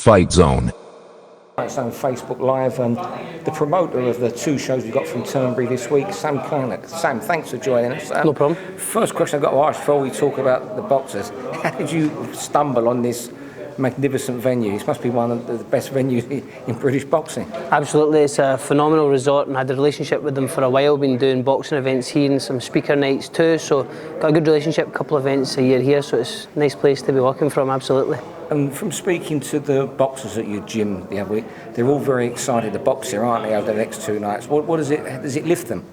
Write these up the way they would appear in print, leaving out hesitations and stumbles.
Fightzone. Fightzone Facebook Live, and the promoter of the two shows we got from Turnberry this week, Sam Kynoch. Sam, thanks for joining us. No problem. First question I've got to ask before we talk about the boxers: how did you stumble on this magnificent venue? This must be one of the best venues in British boxing. Absolutely, it's a phenomenal resort, and I had a relationship with them for a while. Been doing boxing events here and some speaker nights too, so got a good relationship, a couple of events a year here, so it's a nice place to be working from, absolutely. And from speaking to the boxers at your gym the other week, they're all very excited to box here, aren't they, over the next 2 nights? What does it lift them?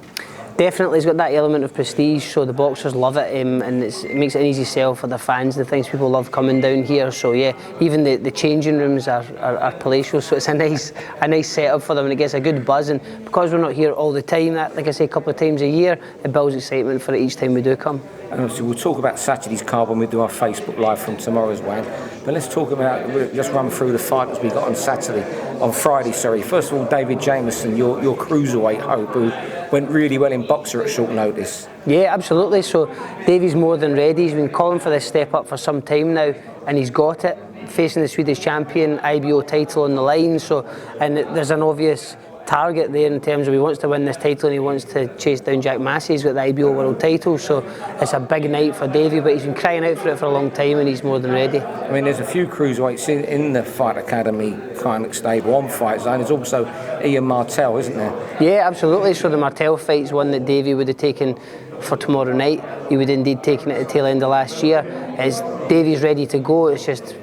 Definitely, it's got that element of prestige, so the boxers love it, and it makes it an easy sell for the fans and things. People love coming down here, so yeah, even the changing rooms are palatial, so it's a nice setup for them, and it gets a good buzz. And because we're not here all the time, that, like I say, a couple of times a year, it builds excitement for it each time we do come. And obviously we'll talk about Saturday's card when we do our Facebook Live from tomorrow's Wayne. But let's talk about, just run through the fighters we got on Friday. First of all, David Jamieson, your cruiserweight hope, who went really well in boxer at short notice. Yeah, absolutely. So Davey's more than ready. He's been calling for this step up for some time now, and he's got it. Facing the Swedish champion, IBO title on the line. So, and there's an obvious target there in terms of he wants to win this title and he wants to chase down Jack Massey. He's got the IBO world title, so it's a big night for Davey, but he's been crying out for it for a long time and he's more than ready. I mean, there's a few cruiserweights in the Fight Academy kind of stable on Fightzone. There's also Ian Martell, isn't there? Yeah, absolutely. So the Martell fight's one that Davey would have taken for tomorrow night. He would indeed taken it at the tail end of last year. As Davey's ready to go, it's just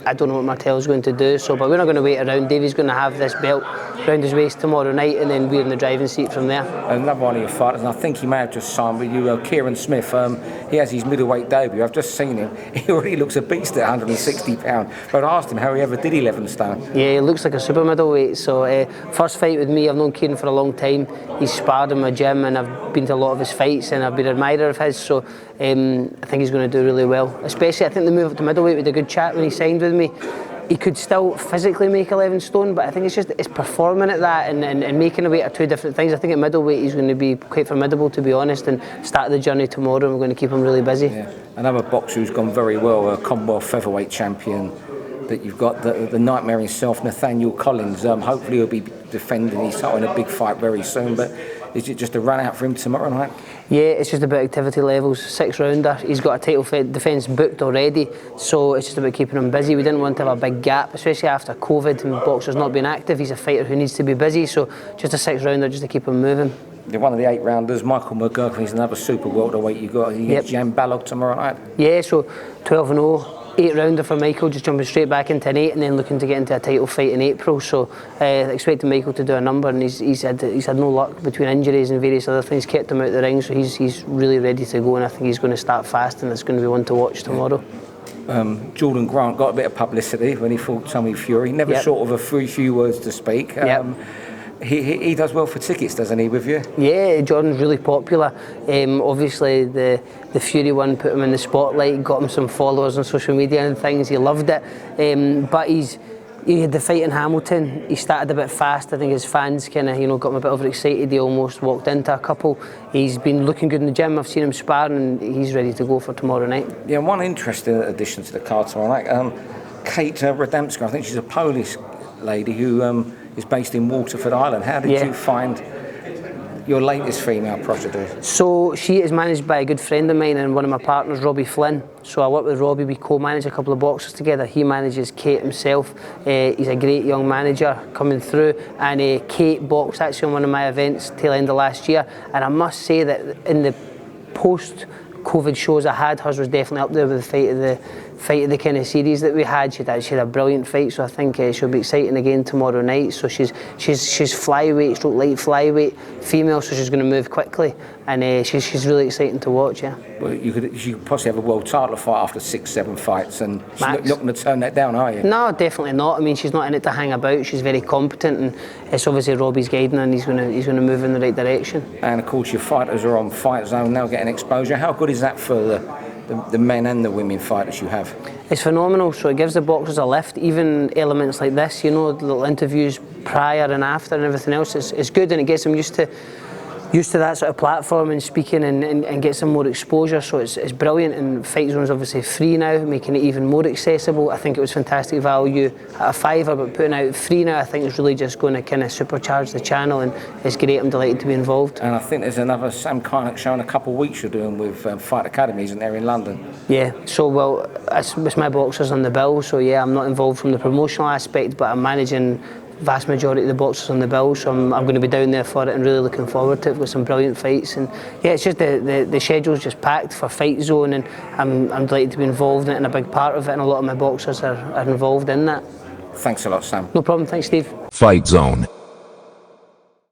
I don't know what Martell's going to do, but we're not going to wait around. Davey's going to have this belt round his waist tomorrow night, and then we're in the driving seat from there. Another one of your fighters, and I think he may have just signed with you, Kieran Smith. He has his middleweight debut. I've just seen him. He already looks a beast at 160 pounds. But I asked him how he ever did 11 stone. Yeah, he looks like a super middleweight. So first fight with me, I've known Kieran for a long time. He's sparred in my gym, and I've been to a lot of his fights, and I've been an admirer of his. So I think he's going to do really well. Especially, I think the move up to middleweight, we had a good chat when he signed with me. He could still physically make 11 stone, but I think it's performing at that and making a weight are two different things. I think at middleweight he's going to be quite formidable, to be honest, and start the journey tomorrow, and we're going to keep him really busy. Yeah. Another boxer who's gone very well, a Commonwealth featherweight champion that you've got, the nightmare himself, Nathaniel Collins. Hopefully he'll be defending his title in a big fight very soon, but is it just a run out for him tomorrow night? Yeah, it's just about activity levels. 6-rounder. He's got a title defence booked already, so it's just about keeping him busy. We didn't want to have a big gap, especially after COVID and boxers not being active. He's a fighter who needs to be busy, so just a 6-rounder just to keep him moving. You're one of the 8-rounders. Michael McGurk, he's another super welterweight you got. He gets Jan Balog tomorrow night. Yeah, so 12-0. 8-rounder for Michael, just jumping straight back into an 8 and then looking to get into a title fight in April. So expecting Michael to do a number, and he's had no luck between injuries and various other things, kept him out of the ring, so he's really ready to go, and I think he's going to start fast, and it's going to be one to watch tomorrow. Jordan Grant got a bit of publicity when he fought Tommy Fury, never short of a few words to speak. He does well for tickets, doesn't he, with you? Yeah, Jordan's really popular. Obviously, the Fury one put him in the spotlight, got him some followers on social media and things. He loved it. But he had the fight in Hamilton. He started a bit fast. I think his fans kind of, got him a bit overexcited. He almost walked into a couple. He's been looking good in the gym. I've seen him sparring, and he's ready to go for tomorrow night. Yeah, one interesting addition to the card tomorrow night. Kate Radomska, I think she's a Polish lady who is based in Waterford, Ireland. How did you find your latest female protege? So she is managed by a good friend of mine and one of my partners, Robbie Flynn. So I work with Robbie, we co-manage a couple of boxers together. He manages Kate himself. He's a great young manager coming through, and Kate boxed actually on one of my events tail end of last year, and I must say that in the post-COVID shows I had, hers was definitely up there with the fight of the kind of series that we had. She had a brilliant fight, so I think she'll be exciting again tomorrow night. So she's flyweight, stroke light flyweight female, so she's going to move quickly, and she's really exciting to watch. Yeah. Well, you could possibly have a world title fight after 6-7 fights, and she's not going to turn that down, are you? No, definitely not. I mean, she's not in it to hang about. She's very competent, and it's obviously Robbie's guiding her, and he's going to move in the right direction. And of course, your fighters are on Fightzone now, getting exposure. How good is that for the men and the women fighters you have? It's phenomenal. So it gives the boxers a lift. Even elements like this, the little interviews prior and after and everything else, it's good, and it gets them used to used to that sort of platform and speaking and get some more exposure, so it's brilliant. And Fightzone is obviously free now, making it even more accessible. I think it was fantastic value at a £5, but putting out free now I think is really just going to kind of supercharge the channel, and it's great. I'm delighted to be involved. And I think there's another Sam Kynoch show in a couple of weeks you're doing with Fight Academy, isn't there, in London? Yeah, so well, it's my boxers on the bill, so yeah, I'm not involved from the promotional aspect, but I'm managing vast majority of the boxers on the bill, so I'm going to be down there for it and really looking forward to it with some brilliant fights. And yeah, it's just the schedule's just packed for Fightzone, and I'm delighted to be involved in it and a big part of it, and a lot of my boxers are involved in that. Thanks a lot, Sam. No problem, thanks Steve. Fightzone.